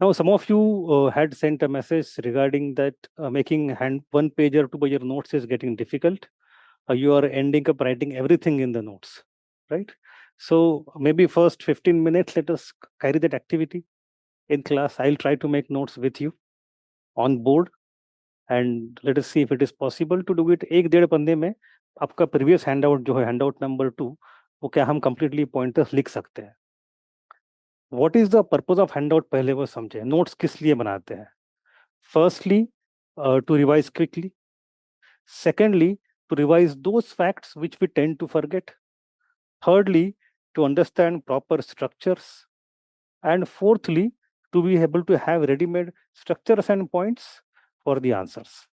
Now, some of you had sent a message regarding that making one page or two pager notes is getting difficult. You are ending up writing everything in the notes, right? So maybe first 15 minutes, let us carry that activity in class. I'll try to make notes with you on board and let us see if it is possible to do it. एक डेढ़ पन्ने में आपका previous handout जो है handout number 2 वो क्या हम completely pointers लिख सकते हैं. What is the purpose of handout पहले वो समझे. Notes किस लिए बनाते हैं. Firstly, to revise quickly. Secondly, to revise those facts which we tend to forget. Thirdly, to understand proper structures. And fourthly, to be able to have ready-made structures and points for the answers.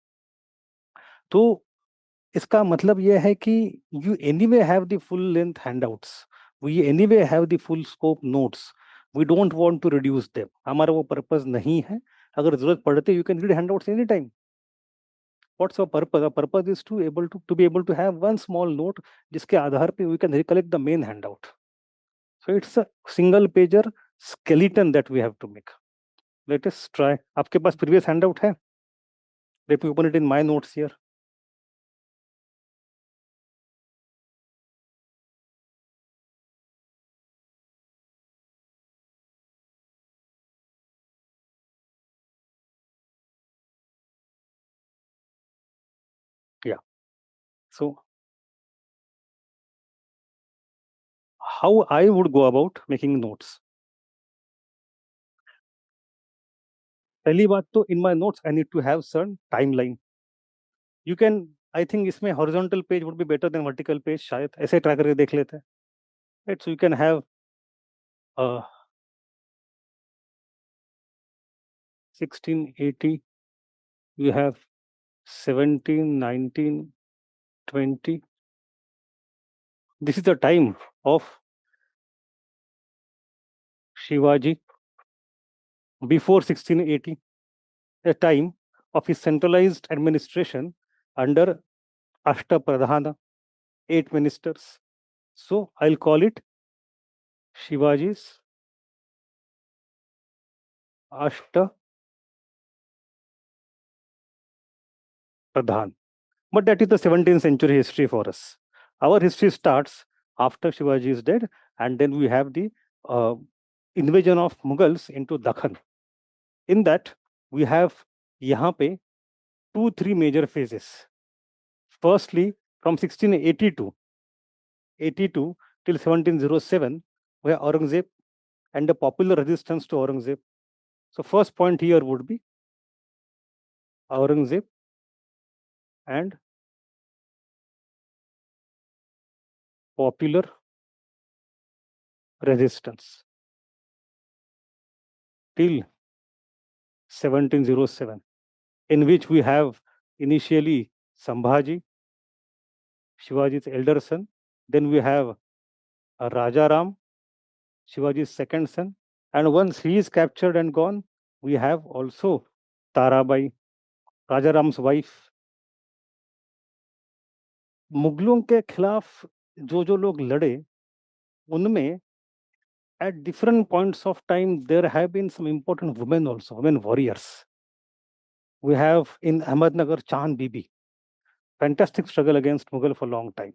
तो इसका मतलब यह है कि you anyway have the full length handouts. We anyway have the full scope notes. We don't want to reduce them. हमारा वो purpose नहीं है. अगर जरूरत पड़ते you can read handouts anytime. What's our purpose? Our purpose is to be able to have one small note जिसके आधार पे we can recollect the main handout. So it's a single pager skeleton that we have to make. Let us try. आपके पास previous handout है? Let me open it in my notes here. Yeah. So how I would go about making notes. पहली बात तो in my notes I need to have certain timeline. You can, I think इसमें horizontal page would be better than vertical page शायद ऐसे try करके देख लेते हैं. Right, so you can have 1680, you have 17, 19, 20. This is the time of Shivaji before 1680, a time of his centralized administration under Ashtapradhana, 8 ministers. So I'll call it Shivaji's Ashtapradhan. But that is the 17th century history for us. Our history starts after Shivaji is dead, and then we have the invasion of Mughals into Dakhan. In that, we have यहाँ पे 2-3 major phases. Firstly, from 1682 till 1707, where Aurangzeb and the popular resistance to Aurangzeb. So first point here would be Aurangzeb and popular resistance till 1707, in which we have initially Sambhaji, Shivaji's elder son. Then we have Raja Ram, Shivaji's second son. And once he is captured and gone, we have also Tarabai, Raja Ram's wife. मुगलों के खिलाफ जो लोग लड़े उनमें at different points of time there have been some important women also, women warriors. We have in Ahmednagar Chand Bibi, fantastic struggle against Mughal for a long time.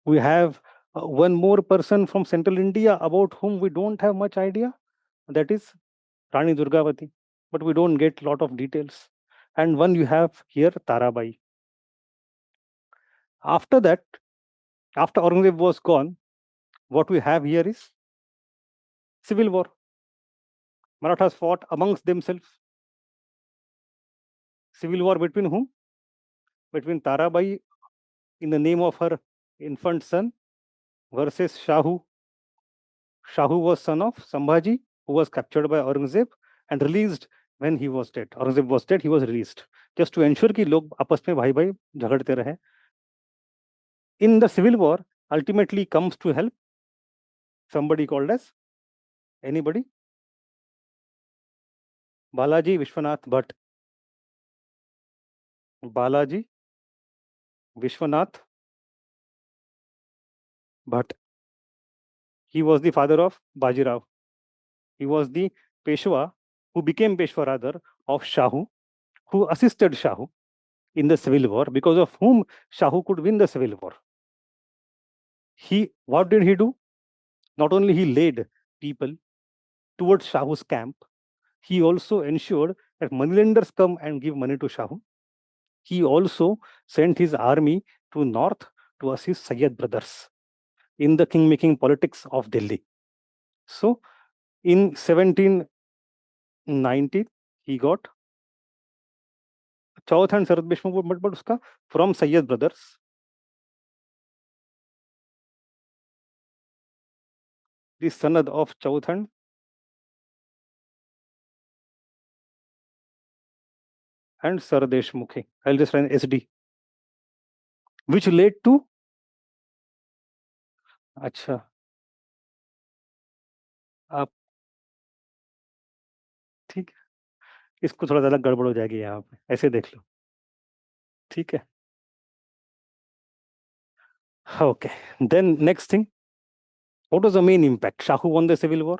We have one more person from central India about whom we don't have much idea, that is Rani Durgavati, but we don't get lot of details. And one you have here, Tarabai. After that, after Aurangzeb was gone, what we have here is civil war. Marathas fought amongst themselves. Civil war between whom? Between Tarabai in the name of her infant son versus Shahu. Shahu was son of Sambhaji, who was captured by Aurangzeb and released when he was dead. Aurangzeb was dead, he was released. Just to ensure कि लोग आपस में भाई भाई झगड़ते रहे. In the civil war, ultimately comes to help somebody called as anybody? Balaji Vishwanath Bhatt. Balaji Vishwanath Bhatt. He was the father of Bajirao. He was the Peshwa who became Peshwaradar of Shahu, who assisted Shahu in the civil war, because of whom Shahu could win the civil war. What did he do? Not only he led people towards Shahu's camp, he also ensured that moneylenders come and give money to Shahu. He also sent his army to north to assist Sayyid brothers in the king-making politics of Delhi. So in 1790, he got Chauth and Sarad Bishma, but uska from Sayyid brothers. The sanad of Chauth and Sardesh Mukhi. I'll just write SD, which led to अच्छा आप ठीक है, इसको थोड़ा ज्यादा गड़बड़ हो जाएगी यहाँ पे, ऐसे देख लो, ठीक है. Okay, then next thing, what was the main impact? Shahu won the civil war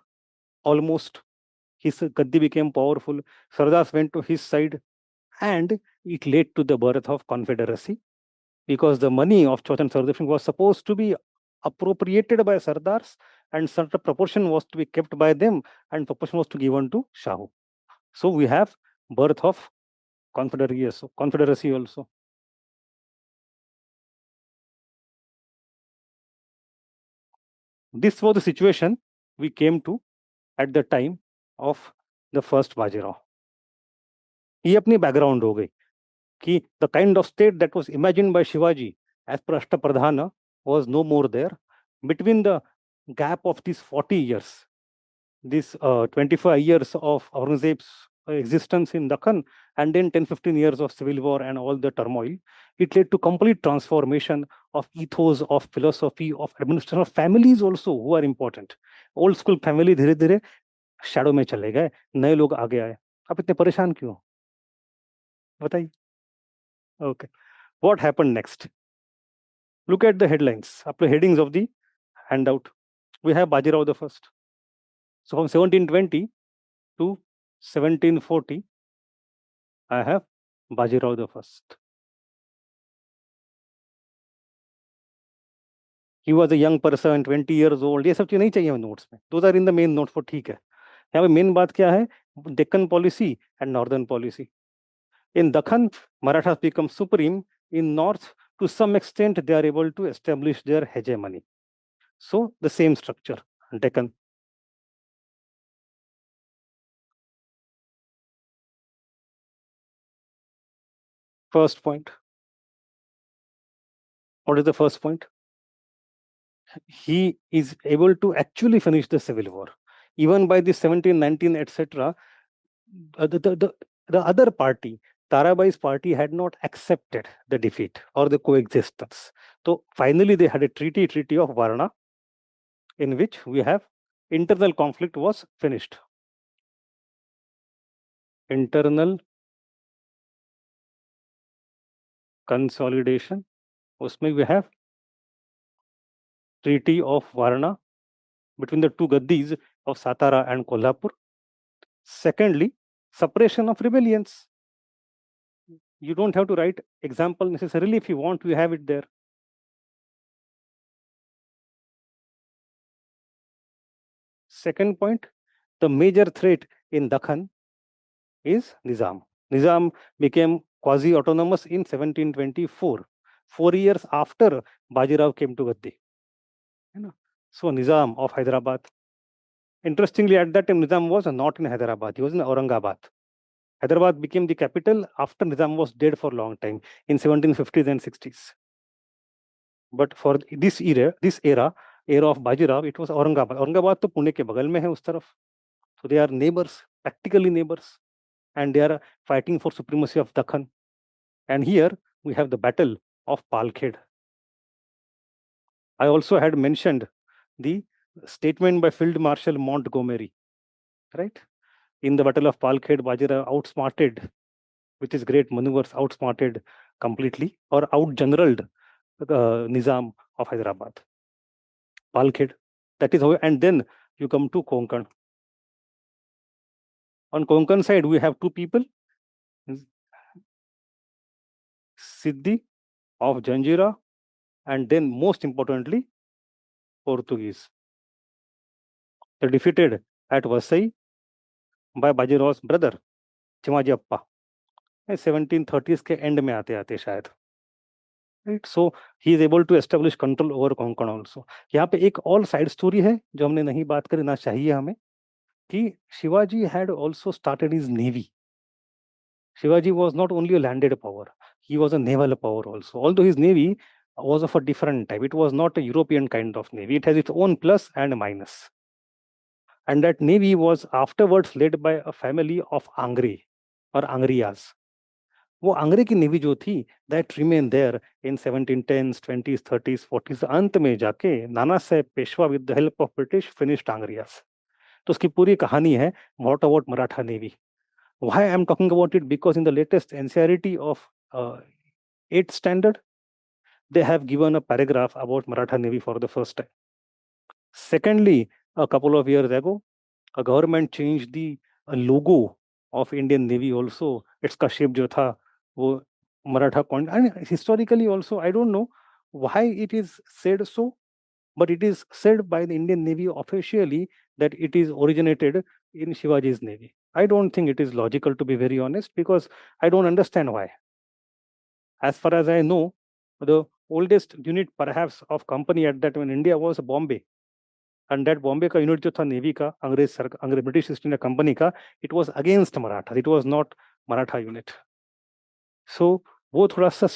almost. His Gaddi became powerful. Sardars went to his side, and it led to the birth of Confederacy, because the money of Chauth and Sardesh was supposed to be appropriated by Sardars, and certain proportion was to be kept by them, and proportion was to be given to Shahu. So we have birth of Confederacy also. This was the situation we came to at the time of the first Bajirao. ये अपनी background हो गई कि the kind of state that was imagined by Shivaji as per Ashtapradhana was no more there. Between the gap of these 40 years, these 25 years of Aurangzeb's existence in Dakhan, and then 10-15 years of civil war and all the turmoil, it led to complete transformation of ethos, of philosophy, of administration, of families also who are important. Old school family धीरे धीरे shadow में चले गए, नए लोग आगे आए. आप इतने परेशान क्यों? बताइए. Okay. What happened next? Look at the headlines, up the headings of the handout. We have Bajirao the First. So from 1720 to 1740, I have Bajirao the First. He was a young person, 20 years old. ये सब चीज नहीं चाहिए notes में. Those are in the main notes for ठीक है. यहाँ पे मेन बात क्या है? Deccan policy and northern policy. In Dakhan, Marathas become supreme. In north, to some extent, they are able to establish their hegemony. So the same structure, Deccan. First point. What is the first point? He is able to actually finish the civil war. Even by the 1719, etc., the other party, Tarabai's party, had not accepted the defeat or the coexistence. So finally, they had a treaty of Varna, in which we have internal conflict was finished. Internal consolidation. Usme we have Treaty of Varna between the two Gaddis of Satara and Kolhapur. Secondly, suppression of rebellions. You don't have to write example necessarily. If you want, you have it there. Second point, the major threat in Dakhan is Nizam. Nizam became quasi-autonomous in 1724, 4 years after Bajirao came to Gaddi. So Nizam of Hyderabad. Interestingly, at that time, Nizam was not in Hyderabad. He was in Aurangabad. Hyderabad became the capital after Nizam was dead for a long time in 1750s and 60s. But for this era of Bajirao, it was Aurangabad. Aurangabad to Pune ke bagal mein hai us taraf. So they are neighbors, practically neighbors, and they are fighting for supremacy of Dakhan. And here we have the battle of Palkhed. I also had mentioned the statement by Field Marshal Montgomery, right? In the battle of Palkhed, Bajirao outsmarted, with his great maneuvers, outsmarted completely or outgeneraled Nizam of Hyderabad. Palkhed, that is how, and then you come to Konkan. On Konkan side, we have two people, Siddhi of Janjira, and then most importantly, Portuguese. They defeated at Vasai by Bajiraw's brother, Chimaji Appa. 1730s के and में आते आते शायद, right. So he is able to establish control over Konkan also. यहाँ पे एक और side story है जो हमने नहीं बात करी, ना चाहिए हमें, कि Shivaji had also started his navy. Shivaji was not only a landed power, he was a naval power also. Although his navy was of a different type, it was not a European kind of navy. It has its own plus and minus. And that navy was afterwards led by a family of Angre or Angriyas. वो आंग्रे की navy जो थी, that remain there in 1710s, 20s, 30s, 40s. अंत में जाके Nana Saheb Peshwa with the help of British finished Angrias. तो उसकी पूरी कहानी है what about Maratha navy. Why I'm talking about it? Because in the latest NCERT of 8th standard, they have given a paragraph about Maratha Navy for the first time. Secondly, a couple of years ago, a government changed the logo of Indian Navy also. Its का shape जो था वो Maratha point. And historically also, I don't know why it is said so, but it is said by the Indian Navy officially that it is originated in Shivaji's Navy. I don't think it is logical, to be very honest, because I don't understand why. As far as I know, the oldest unit perhaps of company at that time in India was Bombay. And that Bombay का unit जो था Navy का, अंग्रेज British East India Company का, it was against Maratha. It was not Maratha unit. So वो थोड़ा सा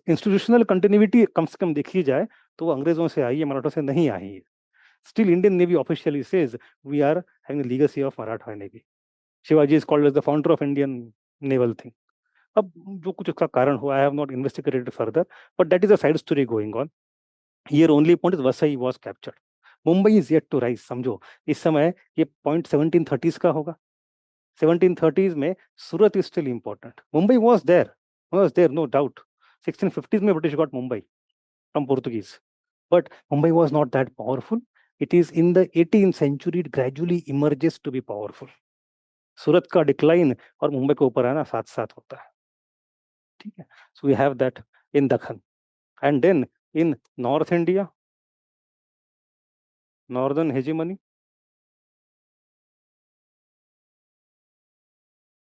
institutional continuity कम से कम देखी जाए तो वो अंग्रेजों से आई है, मराठों से नहीं आई है. Still, Indian Navy officially says we are having the legacy of Maratha Navy. Shivaji is called as the founder of Indian naval thing. अब जो कुछ उसका कारण हुआ, I have not investigated further, but that is a side story going on. Here only point is Vasai was captured. Mumbai is yet to rise. समझो इस समय ये point 1730s का होगा. 1730s में सूरत is still important. Mumbai was there, no doubt. 1650s में British got Mumbai from Portuguese, but Mumbai was not that powerful. It is in the 18th century it gradually emerges to be powerful. सूरत का decline और मुंबई के ऊपर आना साथ साथ होता है. ठीक है. So we have that in Deccan. And then in north India, northern hegemony,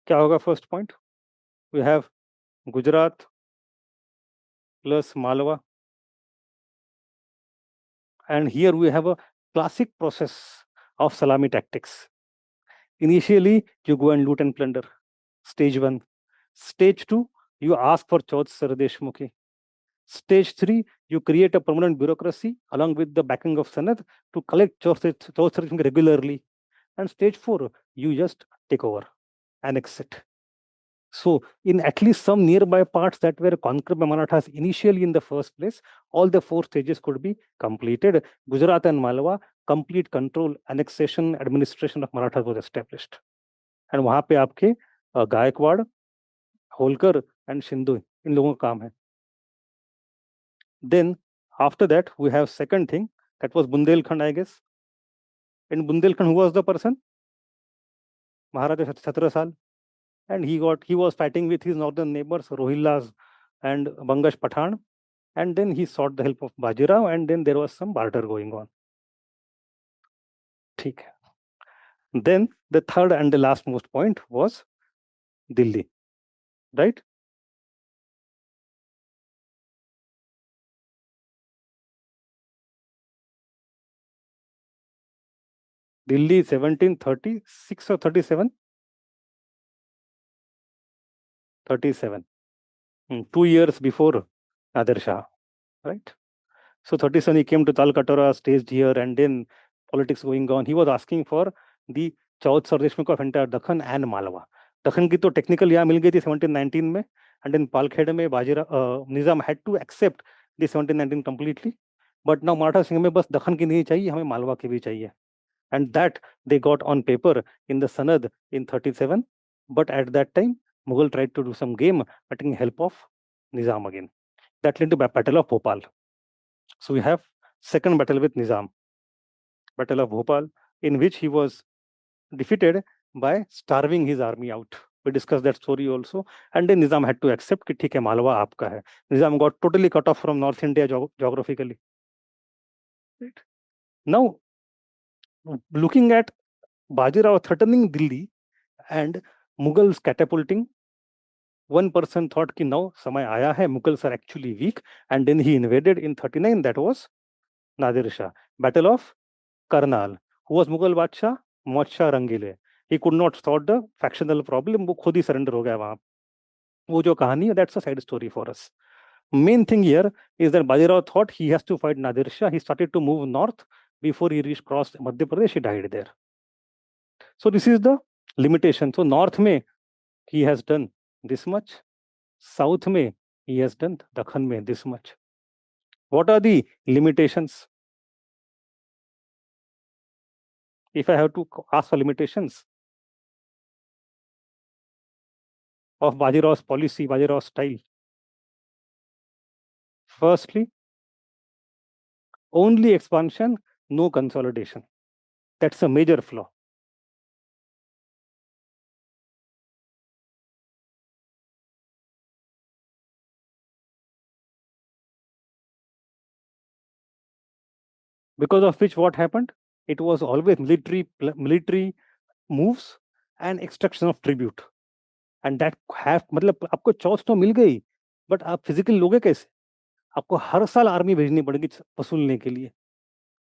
क्या होगा? First point, we have Gujarat plus Malwa. And here we have a classic process of salami tactics. Initially, you go and loot and plunder. Stage 1. Stage 2, you ask for Chaudh Sar Deshmukhi. Stage 3, you create a permanent bureaucracy along with the backing of Sanad to collect Chaudh Sar Deshmukhi regularly. And stage 4, you just take over, annex it. So in at least some nearby parts that were conquered by Marathas initially in the first place, all the 4 stages could be completed. Gujarat and Malwa, complete control, annexation, administration of Marathas was established. And वहां पे आपके Gaekwad, Holkar and Shindu इन लोगों का काम है. Then after that we have second thing, that was Bundelkhand, I guess. In Bundelkhand, who was the person? Maharaja Chhatrasal. And he was fighting with his northern neighbors, Rohillas and Bangash Pathan. And then he sought the help of Bajirao, and then there was some barter going on. ठीक है. Then the third and the last most point was Delhi, right? Delhi 1736 or 37? 37. 2 years before Nadir Shah, right? So 37 he came to Talkatara, staged here, and then politics going on. He was asking for the Chaudh Sar Deshmukh of entire Dakhan and Malwa. Dakhan की तो technical यहाँ मिल गई थी 1719 में, and then Palkhed में Nizam had to accept the 1719 completely. But now Maratha Singh में बस दखन की नहीं चाहिए, हमें मालवा की भी चाहिए. And that they got on paper in the Sanad in 37. But at that time, Mughal tried to do some game, getting help of Nizam again. That led to the Battle of Bhopal. So we have second battle with Nizam, Battle of Bhopal, in which he was defeated by starving his army out. We discussed that story also. And then Nizam had to accept कि ठीक है मालवा आपका है. Nizam got totally cut off from North India geographically. Right? Now, looking at Bajirao threatening Delhi and Mughals catapulting, one person thought कि now समय आया है, Mughals are actually weak, and then he invaded in 39. That was Nadir Shah. Battle of Karnal. Who was Mughal Badshah? Mohd Shah Rangile. He could not solve the factional problem. वो खुद ही surrender हो गया वहां. वो जो कहानी है, that's a side story for us. Main thing here is that Bajirao thought he has to fight Nadir Shah. He started to move north. Before he reached crossed Madhya Pradesh, he died there. So this is the limitation. So north में he has done this much. South में he has done Dakhan में this much. What are the limitations? If I have to ask for limitations of Bajirao's policy, Bajirao's style. Firstly, only expansion, no consolidation. That's a major flaw. Because of which what happened? It was always military moves and extraction of tribute. And that have मतलब आपको चौथ तो मिल गई, but आप physical लोगे कैसे? आपको हर साल army भेजनी पड़ेगी वसूलने के लिए.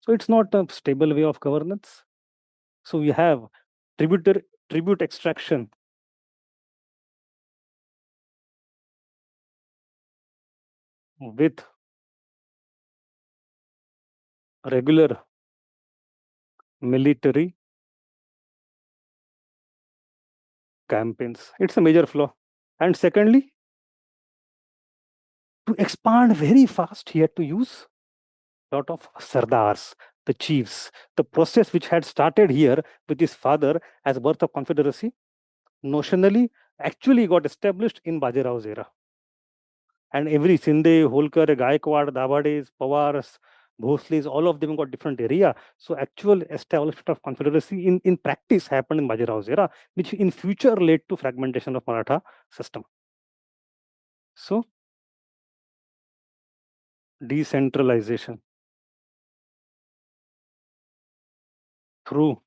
So it's not a stable way of governance. So we have tribute extraction with regular military campaigns. It's a major flaw. And secondly, to expand very fast, he had to use a lot of sardars, the chiefs. The process which had started here with his father as birth of confederacy, notionally, actually got established in Bajirao's era. And every Sinde, Holkar, Gaikwad, Dabades, Pawars, Bhosles, all of them got different area. So actual establishment of confederacy in practice happened in Bajirao's era, which in future led to fragmentation of Maratha system. So decentralization through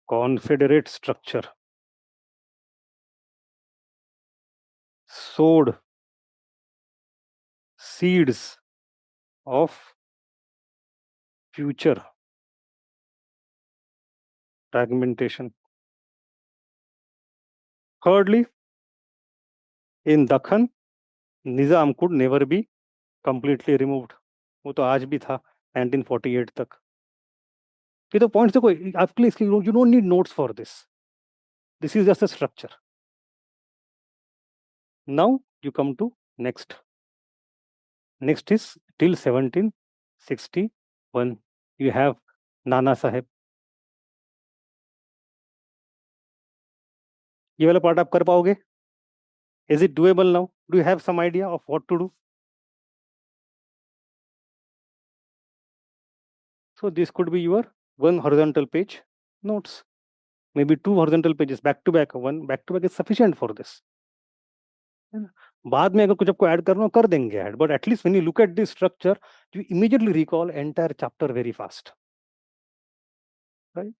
confederate structure sowed seeds of future fragmentation. Thirdly, in Dakhan, Nizam could never be completely removed. वो तो आज भी था 1948 तक. ये तो points देखो आपके लिए, you don't need notes for this. This is just a structure. Now you come to next. Next is till 1761. You have Nana Sahib. ये वाला पार्ट आप कर पाओगे? Is it doable now? Do you have some idea of what to do? So this could be your one horizontal page notes. Maybe two horizontal pages back to back. One back to back is sufficient for this. बाद में अगर कुछ आपको add करना हो कर देंगे add, but at least when you look at this structure, you immediately recall entire chapter very fast, right?